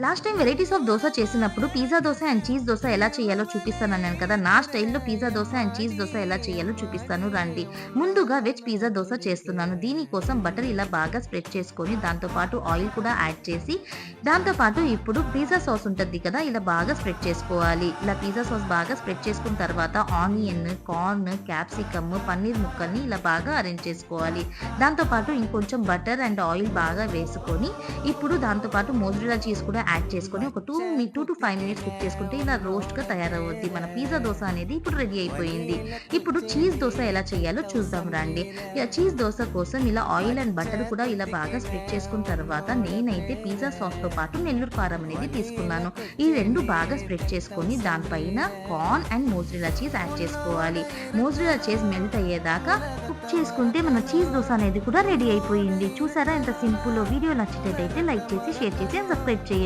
Last time varieties of dosa చేసినప్పుడు pizza dosa and cheese dosa ఎలా చేయాలో చూపిస్తానన్నాను కదా! నా స్టైల్‌లో pizza dosa and cheese dosa ఎలా చేయాలో చూపిస్తాను రండి. ముందుగా వెజ్ పిజ్జా దోస చేస్తున్నాను. దీనికోసం బటర్ ఇలా బాగా స్ప్రెడ్ చేసుకొని, దాంతో పాటు ఆయిల్ కూడా యాడ్ చేసి, దాంతో పాటు ఇప్పుడు పిజ్జా సాస్ ఉంటది కదా! ఇలా బాగా స్ప్రెడ్ చేసుకోవాలి. ఇలా పిజ్జా సాస్ బాగా స్ప్రెడ్ చేసుకున్న తర్వాత ఆనియన్, కార్న్, క్యాప్సికమ్, పన్నీర్ ముక్కల్ని ఇలా బాగా అరేంజ్ చేసుకోవాలి. దాంతో పాటు ఇంకొంచెం బటర్ అండ్ ఆయిల్ బాగా వేసుకొని, ఇప్పుడు దాంతో పాటు మోజ్రెల్లా చీజ్ కూడా యాడ్ చేసుకొని ఒక 2-5 మినిట్స్ కుక్ చేసుకుంటే ఇలా రోస్ట్‌గా తయారవుద్ది. మన పిజ్జా దోస అనేది ఇప్పుడు రెడీ అయిపోయింది. ఇప్పుడు చీజ్ దోస ఎలా చేయాలో చూద్దాం రండి. ఇలా చీజ్ దోస కోసం ఇలా ఆయిల్ అండ్ బటర్ కూడా ఇలా బాగా స్ప్రెడ్ చేసుకున్న తర్వాత నేనైతే పిజ్జా సాస్‌తో పాటు నెల్లూరు కారం అనేది తీసుకున్నాను. ఈ 2 బాగా స్ప్రెడ్ చేసుకొని దానిపైన కార్న్ అండ్ మోజ్రెల్లా చీజ్ యాడ్ చేసుకోవాలి. మోజ్రెల్లా చీజ్ మెల్ట్ అయ్యేదాకా కుక్ చేసుకుంటే మన చీజ్ దోస అనేది కూడా రెడీ అయిపోయింది. చూసారా ఎంత సింపులో? వీడియో నచ్చినట్టయితే లైక్ చేసి, షేర్ చేసి అండ్ సబ్స్క్రైబ్ చేయండి.